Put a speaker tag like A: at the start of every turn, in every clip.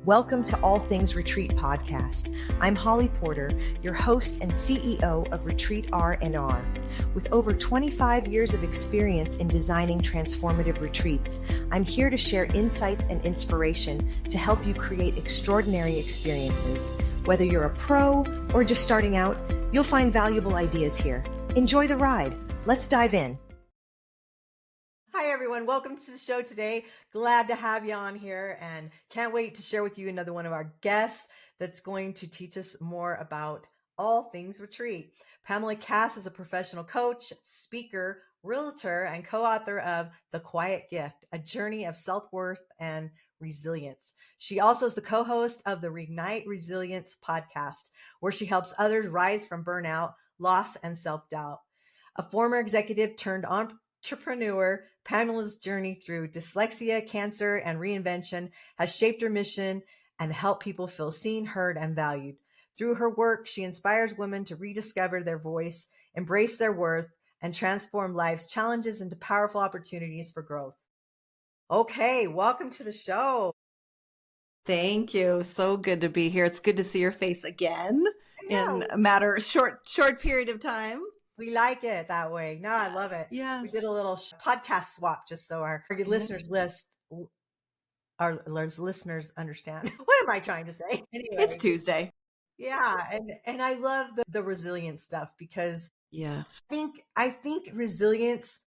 A: Welcome to All Things Retreat podcast. I'm Holly Porter, your host and CEO of Retreat R&R. With over 25 years of experience in designing transformative retreats, I'm here to share insights and inspiration to help you create extraordinary experiences. Whether you're a pro or just starting out, you'll find valuable ideas here. Enjoy the ride. Let's dive in. Hi, everyone. Welcome to the show today. Glad to have you on here and can't wait to share with you another one of our guests that's going to teach us more about all things retreat. Pamela Cass is a professional coach, speaker, realtor, and co-author of The Quiet Gift, a journey of self-worth and resilience. She also is the co-host of the Reignite Resilience podcast, where she helps others rise from burnout, loss, and self-doubt. A former executive turned entrepreneur, Pamela's journey through dyslexia, cancer, and reinvention has shaped her mission and helped people feel seen, heard, and valued. Through her work, she inspires women to rediscover their voice, embrace their worth, and transform life's challenges into powerful opportunities for growth. Okay, welcome to the show.
B: Thank you. So good to be here. It's good to see your face again in a short period of time.
A: We like it that way. No, I love it.
B: Yes.
A: We did a little podcast swap just so our listeners listeners understand. What am I trying to say? Anyway,
B: it's Tuesday.
A: Yeah, and I love the resilience stuff because
B: yes,
A: I think resilience.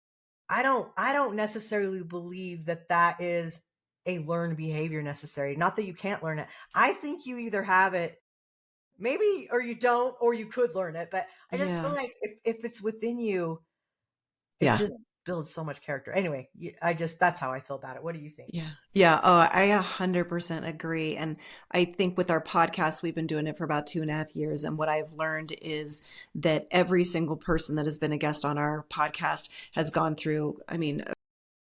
A: I don't necessarily believe that is a learned behavior necessary. Not that you can't learn it. I think you either have it. Maybe, or you don't, or you could learn it. But I just feel like if it's within you, it just builds so much character. Anyway, that's how I feel about it. What do you think?
B: Yeah. Oh, I 100% agree. And I think with our podcast, we've been doing it for about 2.5 years. And what I've learned is that every single person that has been a guest on our podcast has gone through,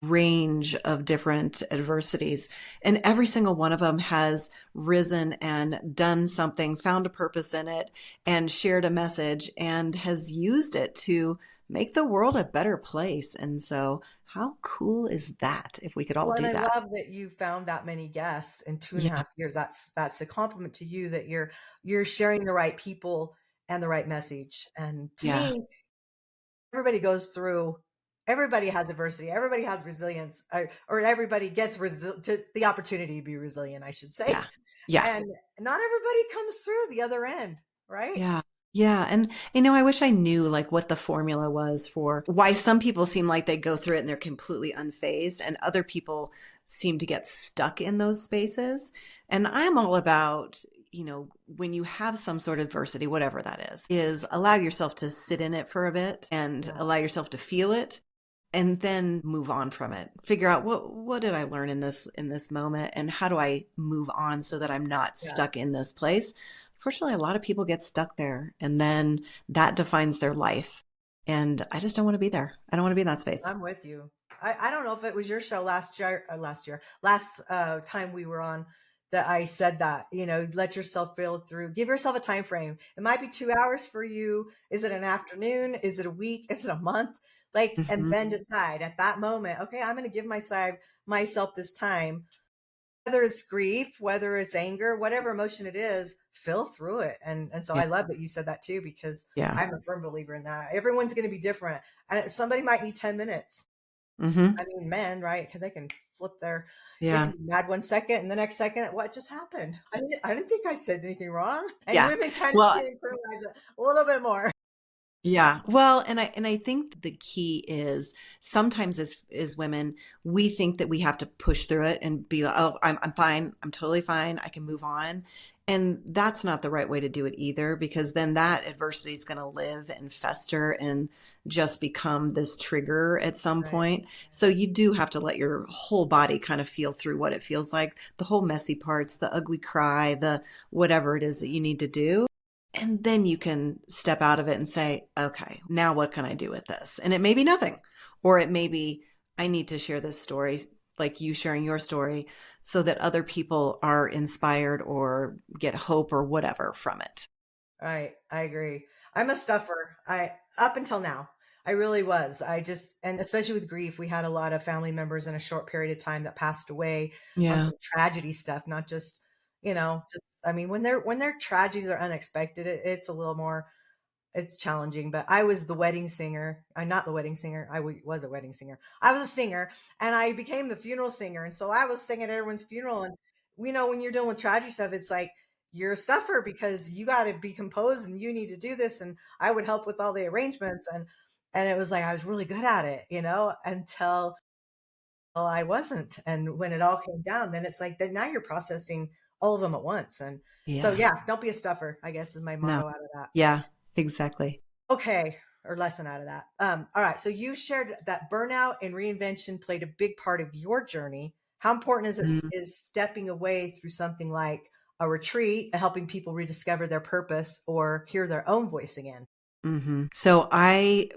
B: range of different adversities, and every single one of them has risen and done something, found a purpose in it, and shared a message and has used it to make the world a better place. And so how cool is that if we could all do that?
A: I love that you found that many guests in 2.5 years. That's a compliment to you that you're sharing the right people and the right message. And to me, everybody has adversity. Everybody has resilience, or everybody gets the opportunity to be resilient, I should say.
B: Yeah.
A: And not everybody comes through the other end, right?
B: Yeah. Yeah. And, I wish I knew what the formula was for why some people seem like they go through it and they're completely unfazed, and other people seem to get stuck in those spaces. And I'm all about, when you have some sort of adversity, whatever that is allow yourself to sit in it for a bit and allow yourself to feel it, and then move on from it. Figure out what did I learn in this moment, and how do I move on so that I'm not stuck in this place? Fortunately, a lot of people get stuck there, and then that defines their life. And I just don't want to be there. I don't want to be in that space.
A: I'm with you. I don't know if it was your show last time we were on that I said that, let yourself feel through, give yourself a time frame. It might be 2 hours for you. Is it an afternoon? Is it a week? Is it a month? And then decide at that moment, okay, I'm going to give myself this time, whether it's grief, whether it's anger, whatever emotion it is, feel through it. And so I love that you said that too, because I'm a firm believer in that. Everyone's going to be different. And somebody might need 10 minutes. Men, right? They can flip their, they can be mad 1 second and the next second, what just happened? I didn't think I said anything wrong. And women kind of internalize it a little bit more.
B: Yeah. Well, and I think the key is sometimes as women, we think that we have to push through it and be like, oh, I'm fine. I'm totally fine. I can move on. And that's not the right way to do it either, because then that adversity is going to live and fester and just become this trigger at some point. So you do have to let your whole body kind of feel through what it feels like, the whole messy parts, the ugly cry, the whatever it is that you need to do. And then you can step out of it and say, okay, now what can I do with this? And it may be nothing, or it may be, I need to share this story, like you sharing your story, so that other people are inspired or get hope or whatever from it.
A: Right. I agree. I'm a stuffer. Up until now, I really was. And especially with grief, we had a lot of family members in a short period of time that passed away on some tragedy stuff, not just just, I mean, when their tragedies are unexpected, it's a little more, it's challenging. But I was the wedding singer. I'm not the wedding singer. Was a wedding singer. I was a singer, and I became the funeral singer. And so I was singing at everyone's funeral. And when you're dealing with tragic stuff, it's like you're a stuffer because you got to be composed and you need to do this. And I would help with all the arrangements, and it was like I was really good at it, until I wasn't. And when it all came down, then it's like, then now you're processing all of them at once. And so,
B: Yeah.
A: yeah, don't be a stuffer, I guess, is my
B: No.
A: motto out of that.
B: Yeah, exactly.
A: Okay. Or lesson out of that. All right. So you shared that burnout and reinvention played a big part of your journey. How important is this,
B: Mm.
A: is stepping away through something like a retreat, helping people rediscover their purpose or hear their own voice again?
B: So I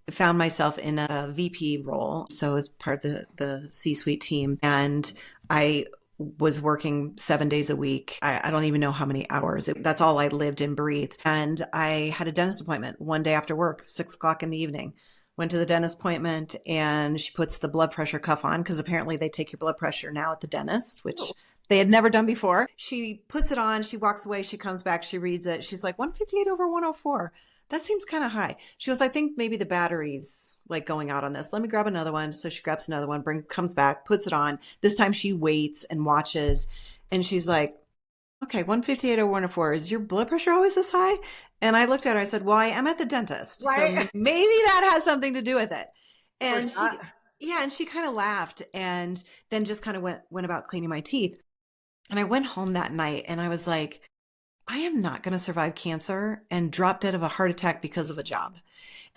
B: found myself in a VP role. So as part of the C-suite team, and I was working 7 days a week. I don't even know how many hours. That's all I lived and breathed. And I had a dentist appointment one day after work, 6 o'clock in the evening. Went to the dentist appointment, and she puts the blood pressure cuff on because apparently they take your blood pressure now at the dentist, which they had never done before. She puts it on, she walks away, she comes back, she reads it. She's like, 158 over 104. That seems kind of high. She goes, I think maybe the battery's like going out on this. Let me grab another one. So she grabs another one, comes back, puts it on. This time she waits and watches. And she's like, okay, 158 or 104. Is your blood pressure always this high? And I looked at her, I said, well, I am at the dentist.
A: Right.
B: So maybe that has something to do with it. And
A: Of course
B: and she kind of laughed and then just kind of went about cleaning my teeth. And I went home that night and I was like, I am not going to survive cancer and drop dead of a heart attack because of a job.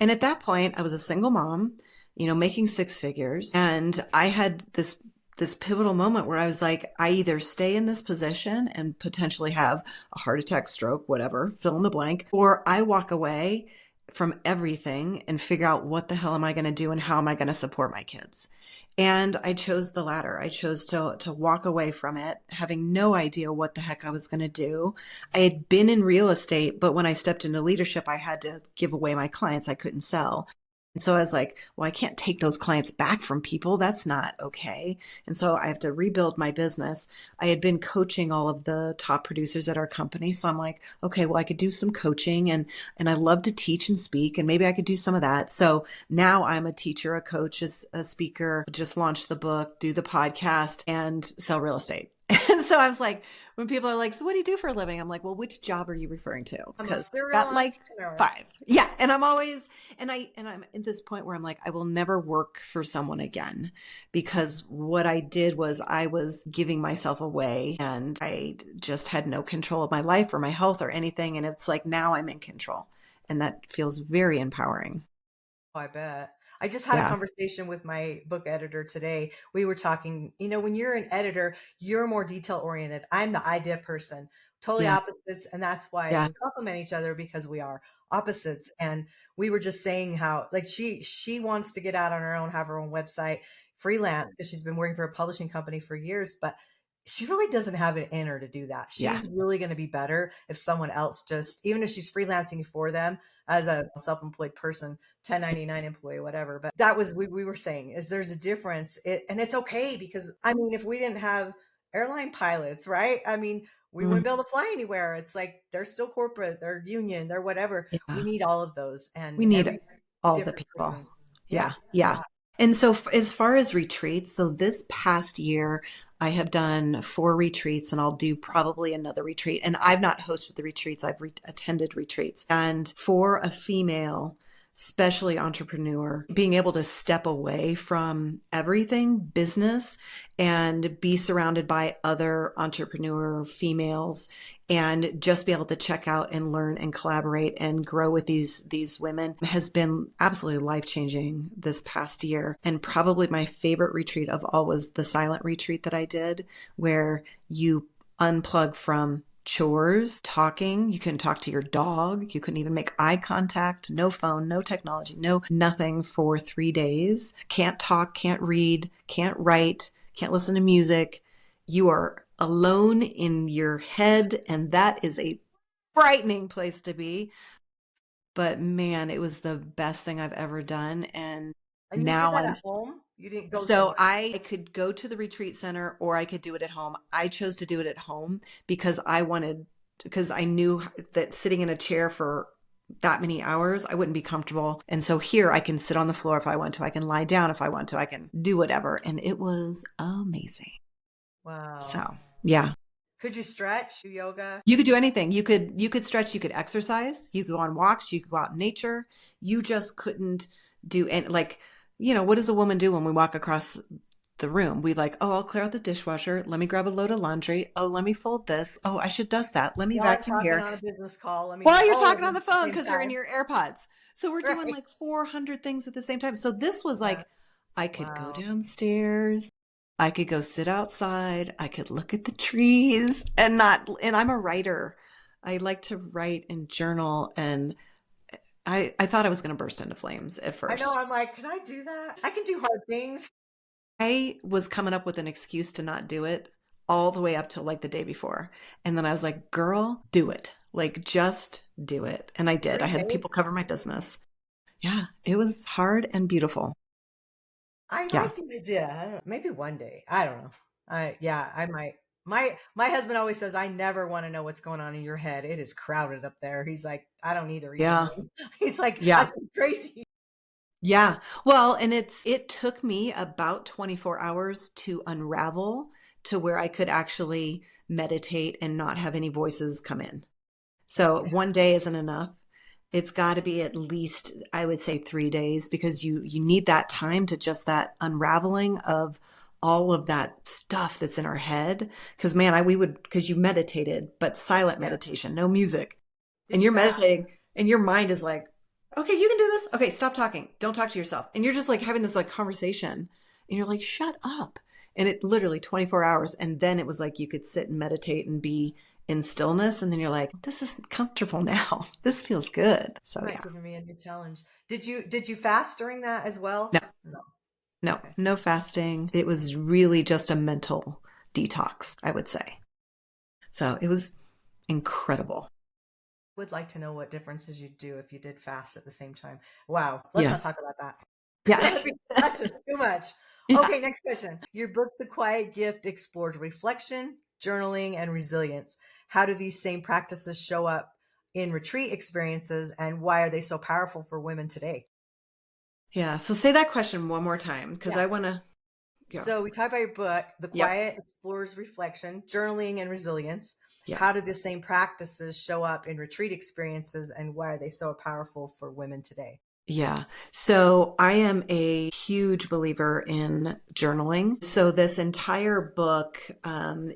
B: And at that point, I was a single mom, making six figures. And I had this pivotal moment where I was like, I either stay in this position and potentially have a heart attack, stroke, whatever, fill in the blank, or I walk away from everything and figure out what the hell am I going to do and how am I going to support my kids. And I chose the latter. I chose to walk away from it, having no idea what the heck I was going to do. I had been in real estate, but when I stepped into leadership, I had to give away my clients I couldn't sell. And so I was like, well, I can't take those clients back from people. That's not okay. And so I have to rebuild my business. I had been coaching all of the top producers at our company. So I'm like, okay, well, I could do some coaching and I love to teach and speak, and maybe I could do some of that. So now I'm a teacher, a coach, a speaker, just launched the book, do the podcast, and sell real estate. And so I was like, when people are like, so what do you do for a living? I'm like, well, which job are you referring to? Because got like five. Yeah. And I'm always, and I'm at this point where I'm like, I will never work for someone again, because what I did was I was giving myself away and I just had no control of my life or my health or anything. And it's like, now I'm in control, and that feels very empowering.
A: Oh, I bet. I just had a conversation with my book editor today. We were talking, when you're an editor, you're more detail oriented. I'm the idea person, totally opposites. And that's why we complement each other, because we are opposites. And we were just saying how, like, she wants to get out on her own, have her own website, freelance, because she's been working for a publishing company for years, but she really doesn't have it in her to do that. She's really going to be better if someone else just, even if she's freelancing for them as a self-employed person, 1099 employee, whatever. But that was, we were saying, is there's a difference. And it's okay, because I mean, if we didn't have airline pilots, right? I mean, we wouldn't be able to fly anywhere. It's like, they're still corporate, they're union, they're whatever. We need all of those. And
B: we need all the people.
A: Person.
B: Yeah. And so as far as retreats, so this past year, I have done 4 retreats, and I'll do probably another retreat. And I've not hosted the retreats. I've attended retreats. And for a female, especially entrepreneur, being able to step away from everything business and be surrounded by other entrepreneur females and just be able to check out and learn and collaborate and grow with these women has been absolutely life-changing this past year. And probably my favorite retreat of all was the silent retreat that I did, where you unplug from chores, talking. You couldn't talk to your dog. You couldn't even make eye contact. No phone, no technology, no nothing for 3 days. Can't talk, can't read, can't write, can't listen to music. You are alone in your head, and that is a frightening place to be. But man, it was the best thing I've ever done. And
A: you
B: now
A: did that at home? You didn't go
B: So
A: somewhere.
B: I could go to the retreat center or I could do it at home. I chose to do it at home because because I knew that sitting in a chair for that many hours, I wouldn't be comfortable. And so here I can sit on the floor if I want to. I can lie down if I want to. I can do whatever. And it was amazing.
A: Wow.
B: So, yeah.
A: Could you stretch, do yoga?
B: You could do anything. You could stretch, you could exercise, you could go on walks, you could go out in nature. You just couldn't do any like, what does a woman do when we walk across the room? We like, oh, I'll clear out the dishwasher. Let me grab a load of laundry. Oh, let me fold this. Oh, I should dust that. Let me
A: While I'm
B: vacuum
A: talking
B: here.
A: on a business call, let me do
B: While you're
A: all of
B: talking
A: them
B: on the
A: at the
B: phone
A: same
B: because they're in
A: time.
B: your AirPods. So we're doing
A: Right.
B: like 400 things at the same time. So this was
A: Yeah.
B: like, I could go
A: Wow.
B: downstairs. I could go sit outside. I could look at the trees and I'm a writer. I like to write and journal. And I thought I was going to burst into flames at
A: I know.
B: first.
A: I'm like, can I do that? I can do hard things.
B: I was coming up with an excuse to not do it all the way up till like the day before. And then I was like, girl, do it. Like, just do it. And I did. I
A: 3
B: had
A: days.
B: people cover my business. Yeah, it was hard and beautiful.
A: I
B: Yeah.
A: like the idea. I don't know. Maybe one day. I don't know. I might. My husband always says I never want to know what's going on in your head. It is crowded up there. He's like, I don't need to read your
B: Yeah.
A: mind. He's like,
B: Yeah.
A: I'm crazy.
B: Yeah. Well, and it took me about 24 hours to unravel to where I could actually meditate and not have any voices come in. So
A: Yeah.
B: one day isn't enough. It's got to be at least, I would say, 3 days because you need that time to just that unraveling of all of that stuff that's in our head. Because man, because you meditated, but silent
A: Yeah.
B: meditation, no music, and
A: Did you
B: you're
A: fast?
B: meditating, and your mind is like, okay, you can do this. Okay, stop talking. Don't talk to yourself, and you're just like having this like conversation, and you're like, shut up. And it literally 24 hours, and then it was like you could sit and meditate and be in stillness, and then you're like, this is comfortable now. This feels good. So
A: Right,
B: yeah.
A: giving me a new challenge. Did you fast during that as
B: No,
A: well? No.
B: no,
A: Okay.
B: no fasting. It was really just a mental detox, I would say. So it was incredible.
A: Would like to know what differences you'd do if you did fast at the same time. Wow. Let's
B: Yeah.
A: not talk about that.
B: Yeah.
A: That's just too much.
B: Yeah.
A: Okay, next question. Your book, The Quiet Gift, explores reflection, journaling, and resilience. How do these same practices show up in retreat experiences, and why are they so powerful for women today?
B: Yeah. So say that question one more time because
A: Yeah.
B: I want to. Yeah.
A: So we talk about your book, The
B: Yep.
A: Quiet explores reflection, journaling, and resilience.
B: Yeah.
A: How do the same practices show up in retreat experiences, and why are they so powerful for women today?
B: Yeah. So I am a huge believer in journaling. So this entire book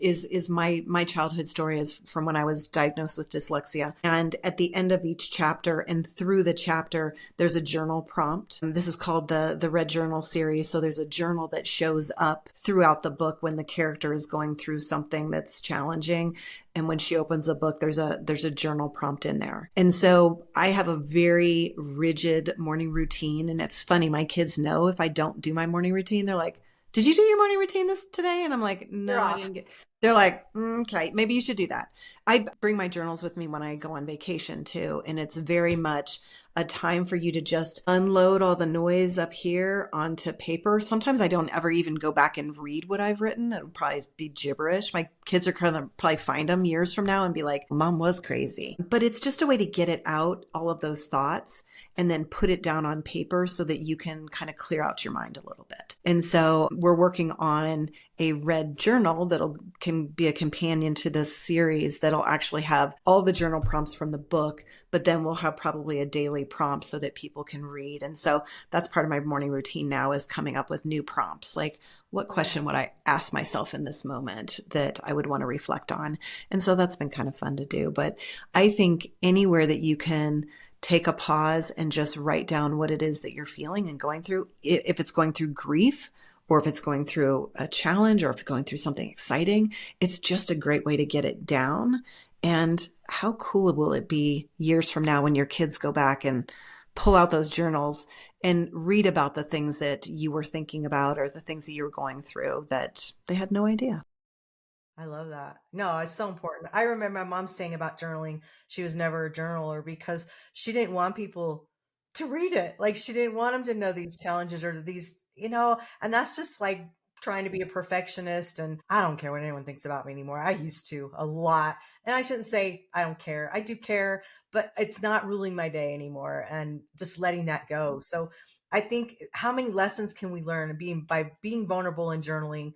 B: is my childhood story is from when I was diagnosed with dyslexia. And at the end of each chapter and through the chapter, there's a journal prompt. This is called the Red Journal series. So there's a journal that shows up throughout the book when the character is going through something that's challenging. And when she opens a book, there's a journal prompt in there. And so I have a very rigid morning routine. And it's funny, my kids know if I don't do my morning routine, they're like, did you do your morning routine today? And I'm like, no,
A: You're
B: I
A: off.
B: didn't get. They're like, okay, maybe you should do that. I bring my journals with me when I go on vacation too. And it's very much a time for you to just unload all the noise up here onto paper. Sometimes I don't ever even go back and read what I've written. It'll probably be gibberish. My kids are going to probably find them years from now and be like, Mom was crazy. But it's just a way to get it out, all of those thoughts, and then put it down on paper so that you can kind of clear out your mind a little bit. And so we're working on a red journal can be a companion to this series that'll actually have all the journal prompts from the book, but then we'll have probably a daily prompt so that people can read. And so that's part of my morning routine now is coming up with new prompts. Like, what question would I ask myself in this moment that I would want to reflect on? And so that's been kind of fun to do. But I think anywhere that you can take a pause and just write down what it is that you're feeling and going through, if it's going through grief, or if it's going through a challenge, or if it's going through something exciting, it's just a great way to get it down. And how cool will it be years from now when your kids go back and pull out those journals and read about the things that you were thinking about or the things that you were going through that they had no idea.
A: I love that. No, it's so important. I remember my mom saying about journaling, she was never a journaler because she didn't want people to read it. Like she didn't want them to know these challenges or these
C: and that's just like trying to be a perfectionist. And I don't care what anyone thinks about me anymore. I used to a lot. And I shouldn't say I don't care. I do care, but it's not ruling my day anymore, and just letting that go. So I think, how many lessons can we learn by being vulnerable and journaling,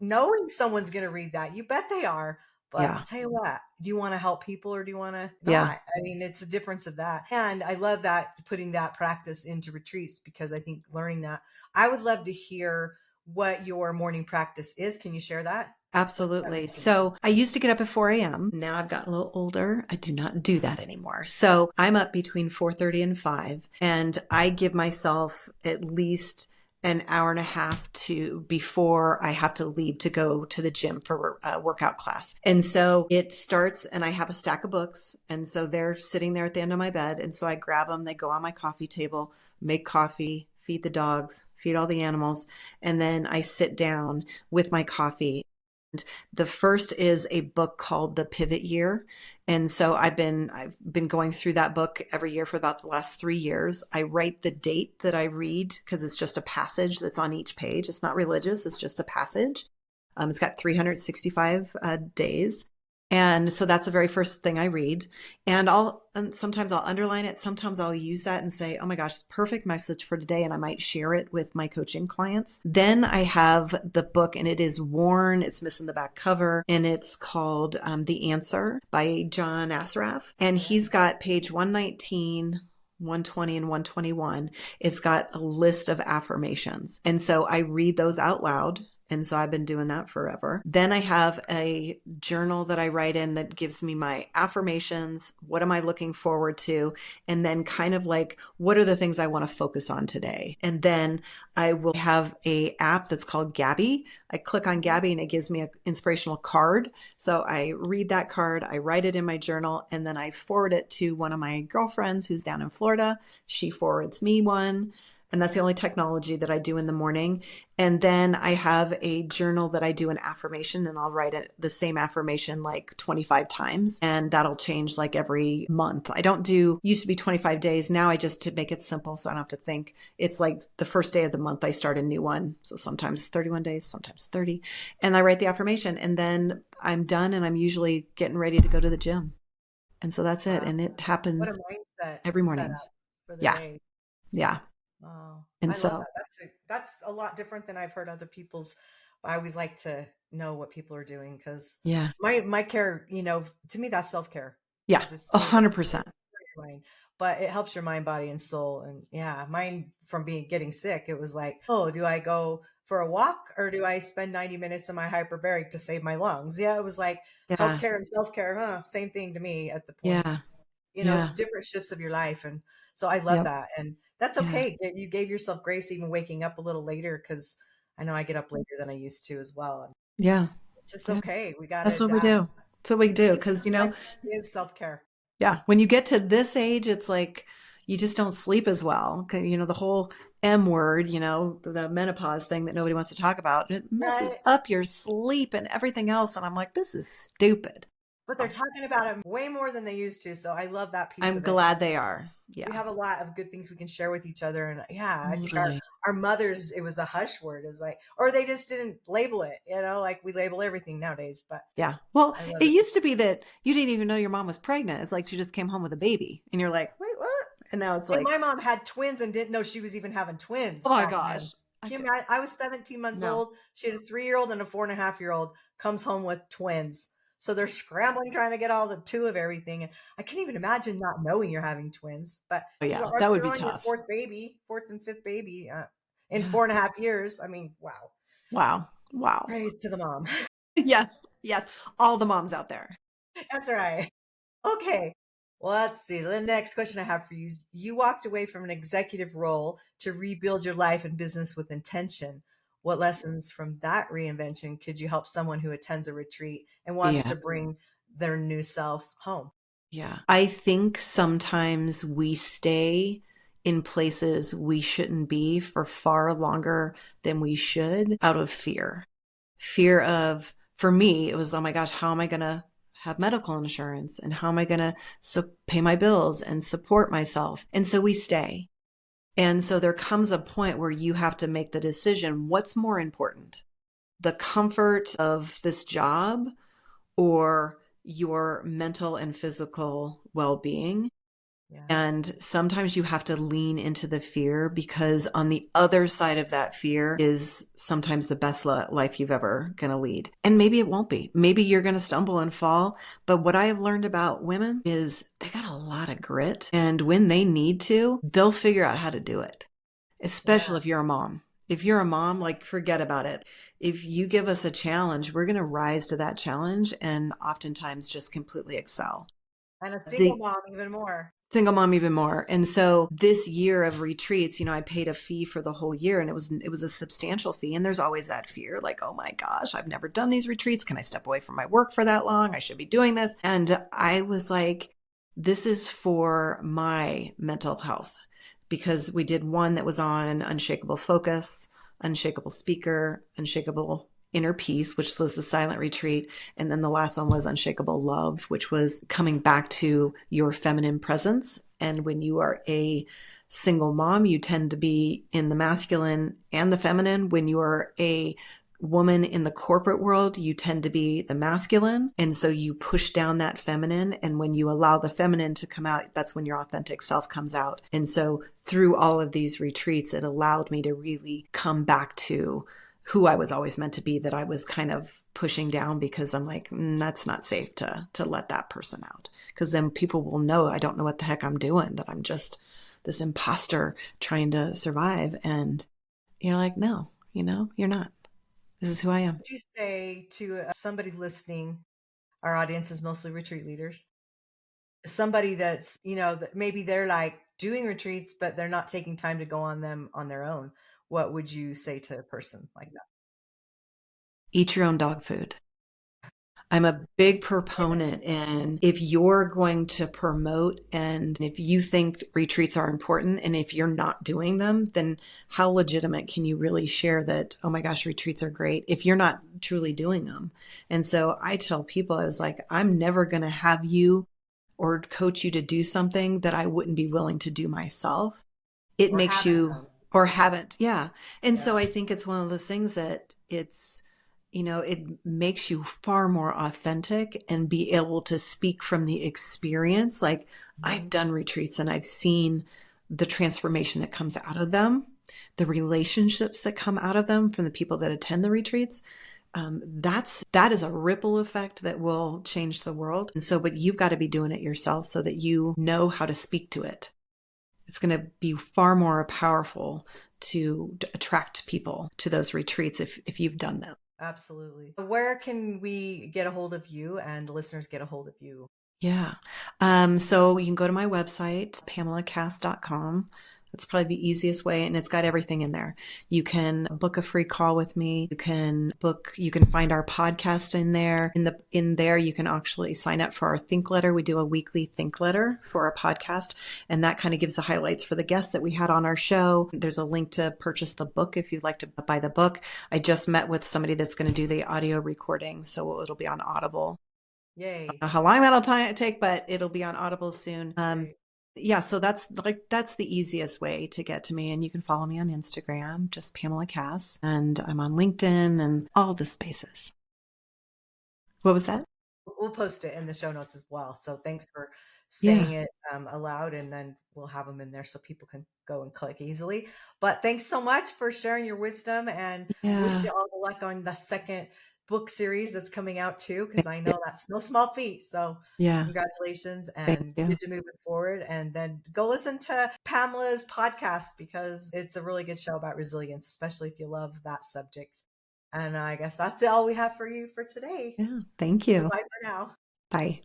C: knowing someone's going to read that? You bet they are. But
B: Yeah.
C: I'll tell you what, do you want to help people or do you want to
B: Yeah.
C: not? I mean, it's a difference of that. And I love that, putting that practice into retreats, because I think learning that, I would love to hear what your morning practice is. Can you share that?
B: Absolutely. So I used to get up at 4 a.m. Now I've gotten a little older. I do not do that anymore. So I'm up between 4:30 and 5, and I give myself at least an hour and a half to before I have to leave to go to the gym for a workout class. And so it starts, and I have a stack of books. And so they're sitting there at the end of my bed. And so I grab them, they go on my coffee table, make coffee, feed the dogs, feed all the animals. And then I sit down with my coffee. The first is a book called The Pivot Year. And so I've been going through that book every year for about the last 3 years. I write the date that I read, because it's just a passage that's on each page. It's not religious. It's just a passage. It's got 365 days. And so that's the very first thing I read. And sometimes I'll underline it. Sometimes I'll use that and say, oh my gosh, it's a perfect message for today. And I might share it with my coaching clients. Then I have the book, and it is worn. It's missing the back cover. And it's called The Answer by John Assaraf. And he's got page 119, 120 and 121. It's got a list of affirmations. And so I read those out loud. And so I've been doing that forever. Then I have a journal that I write in that gives me my affirmations. What am I looking forward to? And then kind of like, what are the things I want to focus on today? And then I will have a app that's called Gabby. I click on Gabby and it gives me an inspirational card. So I read that card, I write it in my journal, and then I forward it to one of my girlfriends who's down in Florida. She forwards me one. And that's the only technology that I do in the morning. And then I have a journal that I do an affirmation, and I'll write the same affirmation like 25 times. And that'll change like every month. I don't do, used to be 25 days. Now I just, to make it simple so I don't have to think, it's like the first day of the month, I start a new one. So sometimes 31 days, sometimes 30. And I write the affirmation, and then I'm done, and I'm usually getting ready to go to the gym. And so that's it. And it happens
C: what a mindset
B: every morning.
C: For the
B: Yeah.
C: day.
B: Yeah.
C: Oh,
B: And
C: I
B: so
C: love that. That's a lot different than I've heard other people's. I always like to know what people are doing, because
B: yeah.
C: my care, to me, that's self-care.
B: Yeah.
C: Just
B: 100%.
C: but it helps your mind, body, and soul. And yeah, mine, from getting sick, it was like, oh, do I go for a walk or do I spend 90 minutes in my hyperbaric to save my lungs? Yeah, it was like
B: Yeah.
C: healthcare and self-care, same thing to me at the point.
B: Yeah.
C: It's different shifts of your life. And so I love
B: Yep.
C: that. And that's okay. You gave yourself grace even waking up a little later, because I know I get up later than I used to as well.
B: Yeah.
C: It's just okay. We got to
B: That's what we do. That's what we do. Because,
C: it's self-care.
B: yeah, when you get to this age, it's like you just don't sleep as well. The whole M word, the menopause thing that nobody wants to talk about, it messes up your sleep and everything else. And I'm like, this is stupid.
C: But they're talking about it way more than they used to. So I love that piece of it.
B: I'm glad they are. Yeah.
C: We have a lot of good things we can share with each other. And I think
B: Totally.
C: our mothers, it was a hush word. It was like, or they just didn't label it, like we label everything nowadays. But
B: yeah. Well, it used to be that you didn't even know your mom was pregnant. It's like she just came home with a baby and you're like, wait, what? And now it's like,
C: my mom had twins and didn't know she was even having twins.
B: Oh my gosh.
C: I was 17 months old. She had a 3-year-old and a 4.5-year-old, comes home with twins. So they're scrambling, trying to get all the two of everything. And I can't even imagine not knowing you're having twins. But
B: that would be tough.
C: Your fourth and fifth baby in 4.5 years. I mean, wow. Praise to the mom.
B: Yes. All the moms out there.
C: That's right. Okay. Well, let's see. The next question I have for you is, you walked away from an executive role to rebuild your life and business with intention. What lessons from that reinvention could you help someone who attends a retreat and wants to bring their new self home?
B: Yeah. I think sometimes we stay in places we shouldn't be for far longer than we should, out of fear. Fear of, for me, it was, oh my gosh, how am I going to have medical insurance? And how am I going to pay my bills and support myself? And so we stay. And so there comes a point where you have to make the decision, what's more important? The comfort of this job or your mental and physical well-being?
C: Yeah.
B: And sometimes you have to lean into the fear, because on the other side of that fear is sometimes the best life you've ever going to lead. And maybe it won't be. Maybe you're going to stumble and fall. But what I have learned about women is they got a lot of grit. And when they need to, they'll figure out how to do it, especially if you're a mom. If you're a mom, like, forget about it. If you give us a challenge, we're going to rise to that challenge and oftentimes just completely excel.
C: And a single mom even more.
B: Single mom even more. And so this year of retreats, I paid a fee for the whole year, and it was a substantial fee. And there's always that fear, like, oh my gosh, I've never done these retreats. Can I step away from my work for that long? I should be doing this. And I was like, this is for my mental health, because we did one that was on unshakable focus, unshakable speaker, unshakable inner peace, which was the silent retreat. And then the last one was unshakable love, which was coming back to your feminine presence. And when you are a single mom, you tend to be in the masculine and the feminine. When you are a woman in the corporate world, you tend to be the masculine. And so you push down that feminine. And when you allow the feminine to come out, that's when your authentic self comes out. And so through all of these retreats, it allowed me to really come back to who I was always meant to be, that I was kind of pushing down, because I'm like, that's not safe to let that person out. Because then people will know I don't know what the heck I'm doing, that I'm just this imposter trying to survive. And you're like, no, you're not. This is who I am.
C: What would you say to somebody listening? Our audience is mostly retreat leaders. Somebody that's, that maybe they're like doing retreats, but they're not taking time to go on them on their own. What would you say to a person like that?
B: Eat your own dog food. I'm a big proponent, and if you're going to promote, and if you think retreats are important, and if you're not doing them, then how legitimate can you really share that, oh my gosh, retreats are great, if you're not truly doing them? And so I tell people, I was like, I'm never going to have you or coach you to do something that I wouldn't be willing to do myself. It makes you... Or haven't. Yeah. And so I think it's one of those things that it's, it makes you far more authentic and be able to speak from the experience. Like, I've done retreats and I've seen the transformation that comes out of them, the relationships that come out of them from the people that attend the retreats. That is a ripple effect that will change the world. And so, but you've got to be doing it yourself so that you know how to speak to it. It's going to be far more powerful to attract people to those retreats if you've done them.
C: Absolutely. Where can we get a hold of you and listeners get a hold of you?
B: Yeah. So you can go to my website, pamelacass.com. That's probably the easiest way, and it's got everything in there. You can book a free call with me. You can find our podcast in there. In there, you can actually sign up for our Think Letter. We do a weekly Think Letter for our podcast, and that kind of gives the highlights for the guests that we had on our show. There's a link to purchase the book if you'd like to buy the book. I just met with somebody that's going to do the audio recording, so it'll be on Audible.
C: Yay.
B: I don't know how long that'll take, but it'll be on Audible soon. Yeah, so that's the easiest way to get to me. And you can follow me on Instagram, just Pamela Cass. And I'm on LinkedIn and all the spaces. What was that?
C: We'll post it in the show notes as well. So thanks for saying it aloud, and then we'll have them in there so people can go and click easily. But thanks so much for sharing your wisdom, and wish you all the luck on the second book series that's coming out too, because I know that's no small feat. So congratulations, and good to move it forward. And then go listen to Pamela's podcast, because it's a really good show about resilience, especially if you love that subject. And I guess that's all we have for you for today.
B: Yeah, thank you.
C: Bye for now.
B: Bye.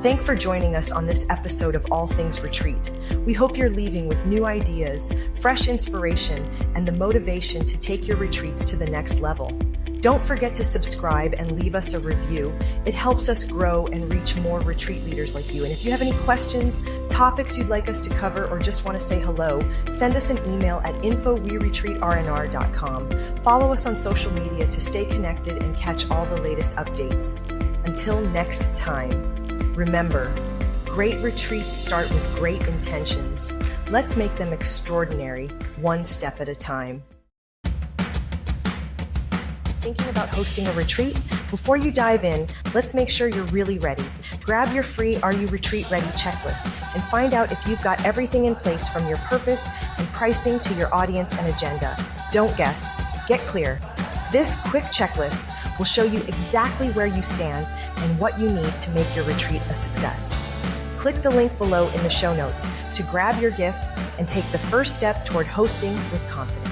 A: Thank you for joining us on this episode of All Things Retreat. We hope you're leaving with new ideas, fresh inspiration, and the motivation to take your retreats to the next level. Don't forget to subscribe and leave us a review. It helps us grow and reach more retreat leaders like you. And if you have any questions, topics you'd like us to cover, or just want to say hello, send us an email at info@weretreatrnr.com. Follow us on social media to stay connected and catch all the latest updates. Until next time, remember, Great retreats start with great intentions. Let's make them extraordinary, one step at a time. Thinking about hosting a retreat? Before you dive in, let's make sure you're really ready. Grab your free Are You Retreat Ready checklist and find out if you've got everything in place from your purpose and pricing to your audience and agenda. Don't guess. Get clear. This quick checklist will show you exactly where you stand and what you need to make your retreat a success. Click the link below in the show notes to grab your gift and take the first step toward hosting with confidence.